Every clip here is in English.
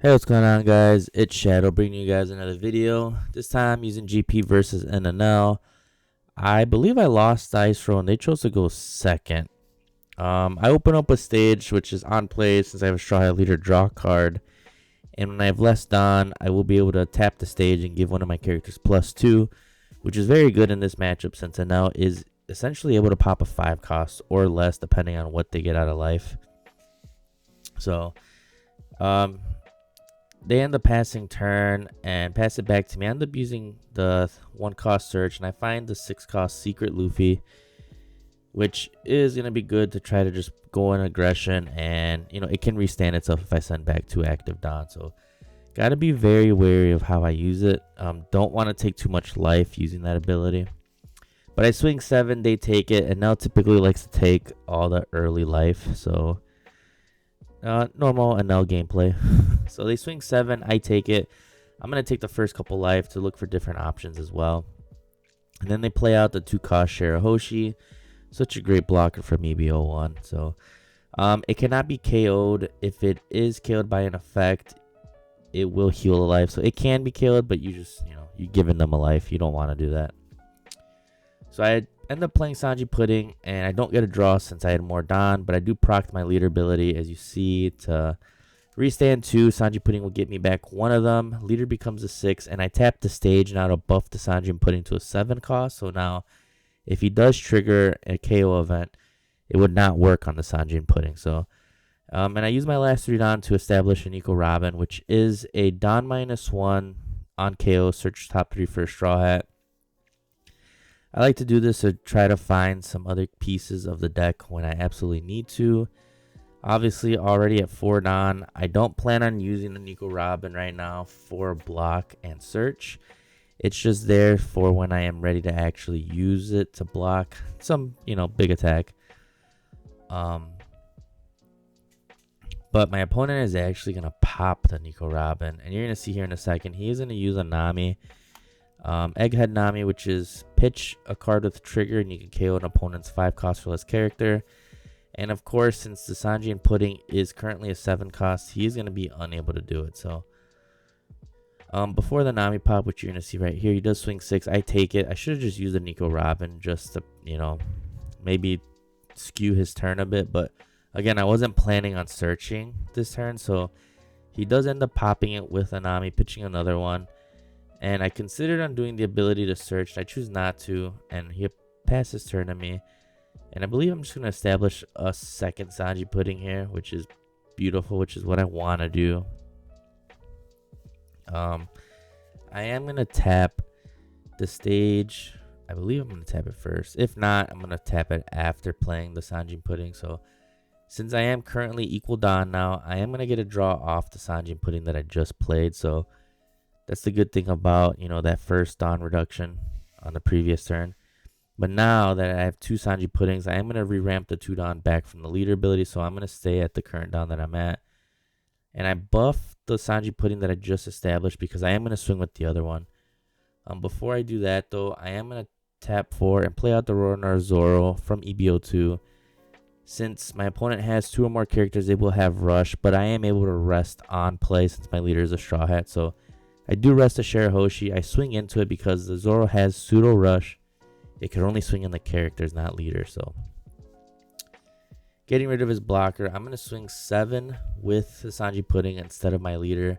Hey, what's going on, guys? It's Shadow bringing you guys another video. This time using GP versus Enel. I believe I lost dice roll and they chose to go second. I open up a stage which is on play since I have a straw hat leader draw card. And when I have less Don, I will be able to tap the stage and give one of my characters +2, which is very good in this matchup since Enel is essentially able to pop a 5 cost or less depending on what they get out of life. So, they end up passing turn and pass it back to me. I end up using the 1 cost search and I find the 6 cost secret Luffy, which is going to be good to try to just go in aggression, and it can restand itself if I send back 2 active Don. So got to be very wary of how I use it. Don't want to take too much life using that ability. But I swing 7, they take it, and now typically likes to take all the early life. So normal Enel gameplay. So they swing 7, I take it. I'm going to take the first couple life to look for different options as well. And then they play out the 2 cost Shirahoshi. Such a great blocker from EB01. So it cannot be KO'd. If it is KO'd by an effect, it will heal a life. So it can be KO'd, but you just, you're giving them a life. You don't want to do that. So I end up playing Sanji Pudding, and I don't get a draw since I had more Don, but I do proc my leader ability, as you see, to restand 2. Sanji Pudding will get me back 1 of them. Leader becomes a 6, and I tap the stage now to buff the Sanji Pudding to a 7 cost. So now, if he does trigger a KO event, it would not work on the Sanji Pudding. So, and I use my last 3 Don to establish a Nico Robin, which is a Don -1 on KO, search top 3 for a Straw Hat. I like to do this to try to find some other pieces of the deck when I absolutely need to. Obviously, already at 4 Don, I don't plan on using the Nico Robin right now for block and search. It's just there for when I am ready to actually use it to block some, big attack. But my opponent is actually going to pop the Nico Robin, and you're going to see here in a second, he is going to use a Nami. Egghead Nami, which is pitch a card with a trigger and you can KO an opponent's 5 cost for less character. And of course, since the Sanji Pudding is currently a 7 cost, he is going to be unable to do it. So before the Nami pop, which you're going to see right here, he does swing 6. I take it. I should have just used the Nico Robin just to, maybe skew his turn a bit. But again, I wasn't planning on searching this turn. So he does end up popping it with a Nami, pitching another one. And I considered on doing the ability to search. I choose not to. And he passes turn to me. And I believe I'm just going to establish a second Sanji Pudding here, which is beautiful, which is what I want to do. I am going to tap the stage. I believe I'm going to tap it first. If not, I'm going to tap it after playing the Sanji Pudding. So since I am currently equal Don now, I am going to get a draw off the Sanji Pudding that I just played. So that's the good thing about, that first Don reduction on the previous turn. But now that I have 2 Sanji Puddings, I am going to re-ramp the 2 Don back from the leader ability. So I'm going to stay at the current Don that I'm at. And I buff the Sanji Pudding that I just established because I am going to swing with the other one. Before I do that, though, I am going to tap 4 and play out the Roronoa Zoro from EB02. Since my opponent has 2 or more characters, they will have Rush. But I am able to rest on play since my leader is a Straw Hat. So I do rest a Shirahoshi. I swing into it because the Zoro has pseudo rush. It can only swing in the characters, not leader. So getting rid of his blocker, I'm going to swing 7 with the Sanji Pudding instead of my leader.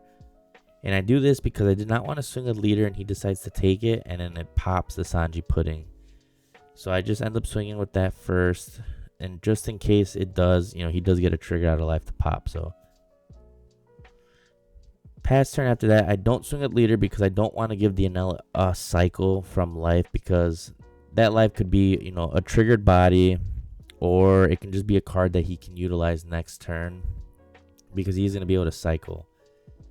And I do this because I did not want to swing a leader and he decides to take it, and then it pops the Sanji Pudding. So I just end up swinging with that first. And just in case it does, he does get a trigger out of life to pop. So pass turn after that, I don't swing at leader because I don't want to give the Enel a cycle from life, because that life could be, a triggered body, or it can just be a card that he can utilize next turn because he's going to be able to cycle.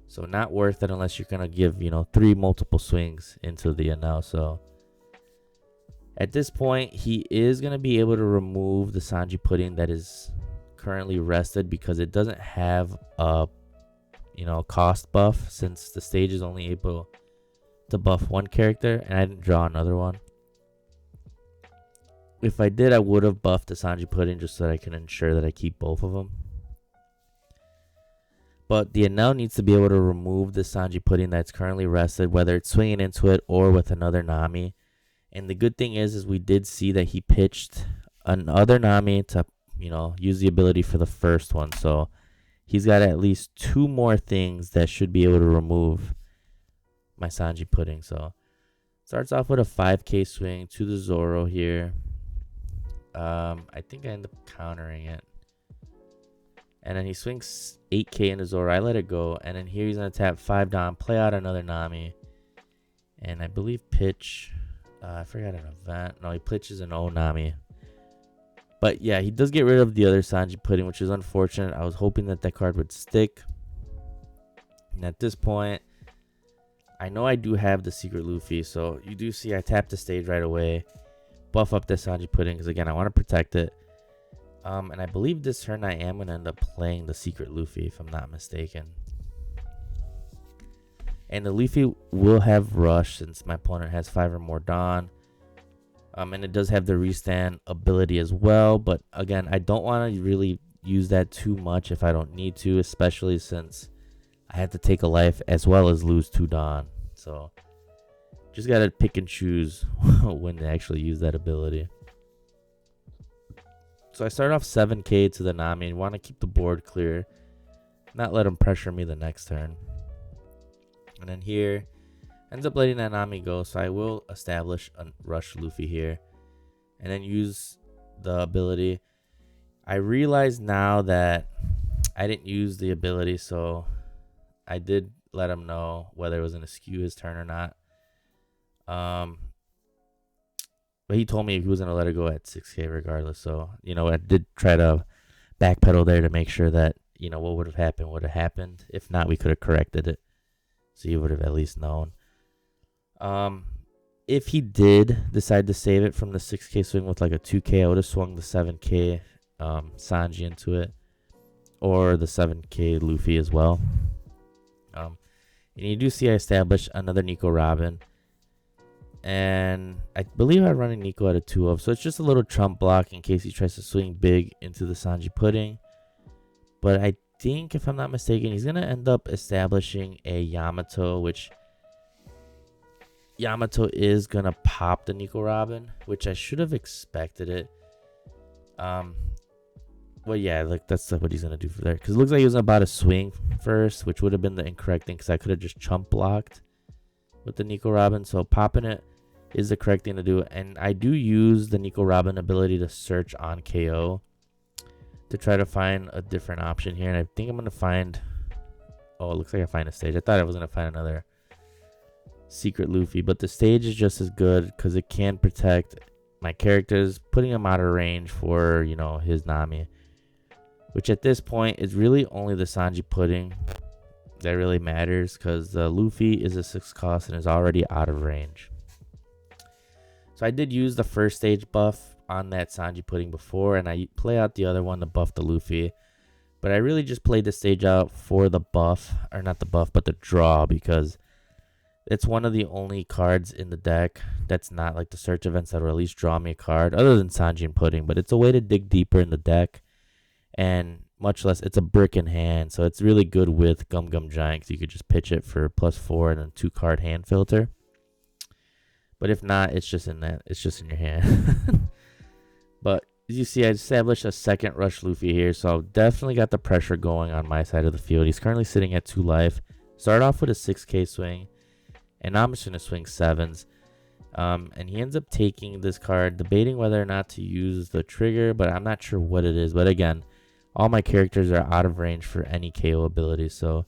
So not worth it unless you're going to give, 3 multiple swings into the Enel. So at this point, he is going to be able to remove the Sanji Pudding that is currently rested because it doesn't have a cost buff, since the stage is only able to buff 1 character and I didn't draw another one. If I did, I would have buffed the Sanji Pudding just so that I can ensure that I keep both of them. But the Enel needs to be able to remove the Sanji pudding that's currently rested, whether it's swinging into it or with another Nami. And the good thing is we did see that he pitched another Nami to, use the ability for the first one. So he's got at least 2 more things that should be able to remove my Sanji pudding. So starts off with a 5k swing to the Zoro here. I think I end up countering it. And then he swings 8k into Zoro. I let it go. And then here he's going to tap 5 Dom, play out another Nami. And I believe pitch. I forgot an event. No, he pitches an O Nami. But yeah, he does get rid of the other Sanji pudding, which is unfortunate. I was hoping that card would stick. And at this point, I know I do have the secret Luffy. So you do see I tap the stage right away. Buff up the Sanji pudding because, again, I want to protect it. And I believe this turn I am going to end up playing the secret Luffy, if I'm not mistaken. And the Luffy will have rush since my opponent has 5 or more Dawn. And it does have the restand ability as well. But again, I don't want to really use that too much if I don't need to, especially since I have to take a life as well as lose 2 Dawn. So just got to pick and choose when to actually use that ability. So I start off 7k to the Nami and want to keep the board clear. Not let him pressure me the next turn. And then here, ends up letting that Nami go. So I will establish a rush Luffy here. And then use the ability. I realize now that I didn't use the ability. So I did let him know whether it was going to skew his turn or not. But he told me he was going to let it go at 6k regardless. So, I did try to backpedal there to make sure that, what would have happened. If not, we could have corrected it. So you would have at least known. If he did decide to save it from the 6k swing with like a 2k, I would have swung the 7k Sanji into it. Or the 7k Luffy as well. And you do see I established another Nico Robin. And I believe I'm running Nico at a 2-of. So it's just a little trump block in case he tries to swing big into the Sanji pudding. But I think, if I'm not mistaken, he's going to end up establishing a Yamato, which Yamato is going to pop the Nico Robin, which I should have expected it. Well, yeah, that's what he's going to do for there. Because it looks like he was about to swing first, which would have been the incorrect thing because I could have just chump blocked with the Nico Robin. So popping it is the correct thing to do. And I do use the Nico Robin ability to search on KO to try to find a different option here. And I think I'm going to find... Oh, it looks like I find a stage. I thought I was going to find another secret Luffy. But the stage is just as good because it can protect my characters, putting them out of range for, his Nami. Which at this point is really only the Sanji pudding that really matters because the Luffy is a 6 cost and is already out of range. So I did use the first stage buff on that Sanji pudding before, and I play out the other one to buff the Luffy. But I really just played the stage out for the buff, or not the buff, but the draw, because it's one of the only cards in the deck that's not like the search events that will at least draw me a card, other than Sanji and pudding. But it's a way to dig deeper in the deck, and much less, it's a brick in hand, so it's really good with Gum Gum Giant because you could just pitch it for +4 and then 2-card hand filter. But if not, it's just in your hand. But as you see, I established a second rush Luffy here, so I've definitely got the pressure going on my side of the field. He's currently sitting at 2 life. Start off with a 6k swing, and now I'm just going to swing 7s. And he ends up taking this card, debating whether or not to use the trigger, but I'm not sure what it is. But again, all my characters are out of range for any KO ability, so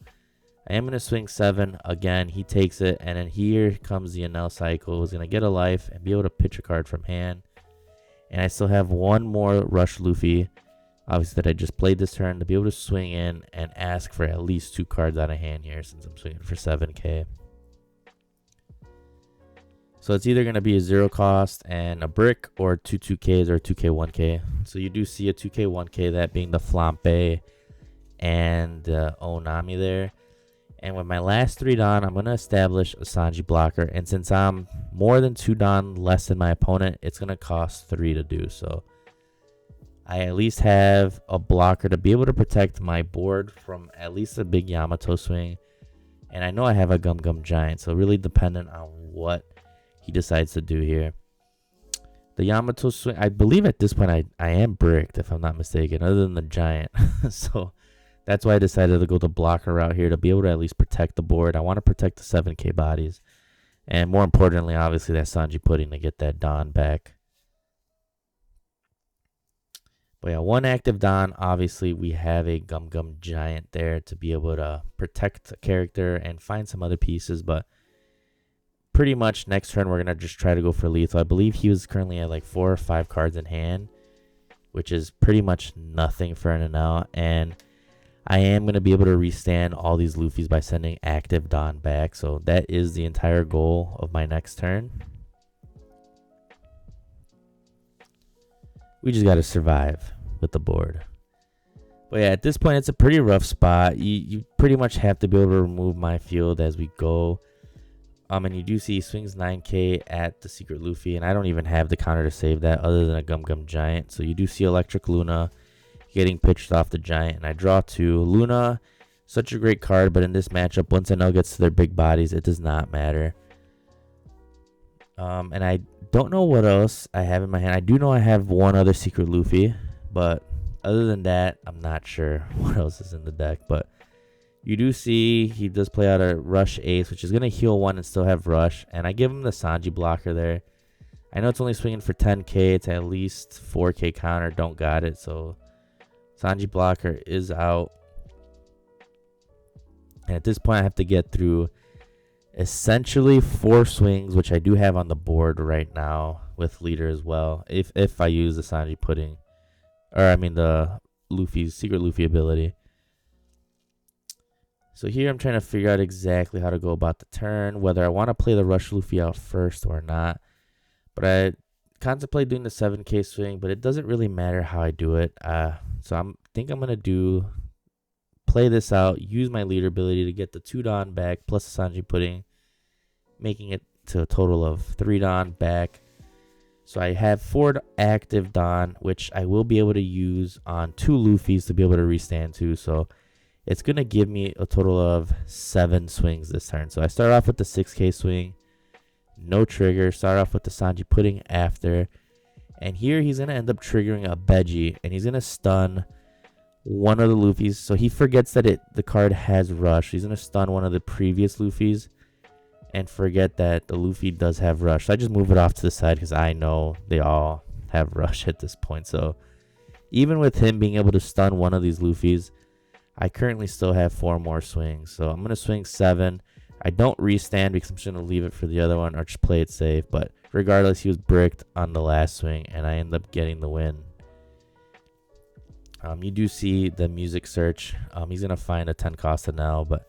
I am going to swing 7. Again, he takes it, and then here comes the Enel cycle. He's going to get a life and be able to pitch a card from hand. And I still have one more rush Luffy, obviously, that I just played this turn, to be able to swing in and ask for at least 2 cards out of hand here since I'm swinging for 7k. So it's either going to be a 0 cost and a brick, or 2 2Ks or 2K 1K. So you do see a 2K 1K, that being the Flampe and Onami there. And with my last 3 Dawn, I'm going to establish a Sanji blocker. And since I'm more than 2 Dawn less than my opponent, it's going to cost 3 to do. So I at least have a blocker to be able to protect my board from at least a big Yamato swing. And I know I have a Gum Gum Giant, so really dependent on what he decides to do here. The Yamato swing, I believe at this point I am bricked, if I'm not mistaken, other than the Giant. So that's why I decided to go the blocker route here to be able to at least protect the board. I want to protect the 7K bodies. And more importantly, obviously, that Sanji Pudding to get that Don back. But yeah, one active Don. Obviously, we have a Gum Gum Giant there to be able to protect the character and find some other pieces. But pretty much next turn, we're going to just try to go for lethal. I believe he was currently at like 4 or 5 cards in hand, which is pretty much nothing for an Enel. And I am going to be able to restand all these Luffys by sending active Don back. So that is the entire goal of my next turn. We just got to survive with the board. But yeah, at this point, it's a pretty rough spot. You pretty much have to be able to remove my field as we go. And you do see he swings 9K at the Secret Luffy. And I don't even have the counter to save that other than a Gum Gum Giant. So you do see Electric Luna getting pitched off the Giant. And I draw 2. Luna, such a great card. But in this matchup, once Enel gets to their big bodies, it does not matter. And I don't know what else I have in my hand. I do know I have one other Secret Luffy, but other than that, I'm not sure what else is in the deck. But you do see he does play out a Rush Ace, which is going to heal 1 and still have Rush. And I give him the Sanji blocker there. I know it's only swinging for 10K. It's at least 4K counter. Don't got it. So Sanji blocker is out. And at this point, I have to get through essentially 4 swings, which I do have on the board right now with leader as well. If I use the Sanji Pudding, or I mean the Luffy's Secret Luffy ability. So here I'm trying to figure out exactly how to go about the turn, whether I want to play the Rush Luffy out first or not. But I contemplate doing the 7K swing, but it doesn't really matter how I do it. So I think I'm gonna play this out, use my leader ability to get the 2 Don back plus the Sanji Pudding, making it to a total of 3 Don back. So I have 4 active Don, which I will be able to use on 2 Luffys to be able to restand to. So it's going to give me a total of 7 swings this turn. So I start off with the 6K swing, no trigger. Start off with the Sanji Pudding after. And here he's going to end up triggering a Veggie, and he's going to stun one of the Luffys. So he forgets that the card has Rush. He's going to stun one of the previous Luffys and forget that the Luffy does have Rush. So I just move it off to the side because I know they all have Rush at this point. So even with him being able to stun one of these Luffys, I currently still have 4 more swings. So I'm going to swing 7. I don't restand because I'm just going to leave it for the other one or just play it safe. But regardless, he was bricked on the last swing, and I end up getting the win. You do see the music search. He's going to find a 10 cost Enel, but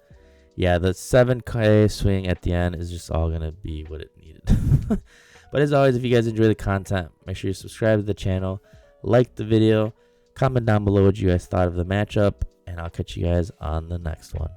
yeah, the 7K swing at the end is just all going to be what it needed. But as always, if you guys enjoy the content, make sure you subscribe to the channel, like the video, comment down below what you guys thought of the matchup, and I'll catch you guys on the next one.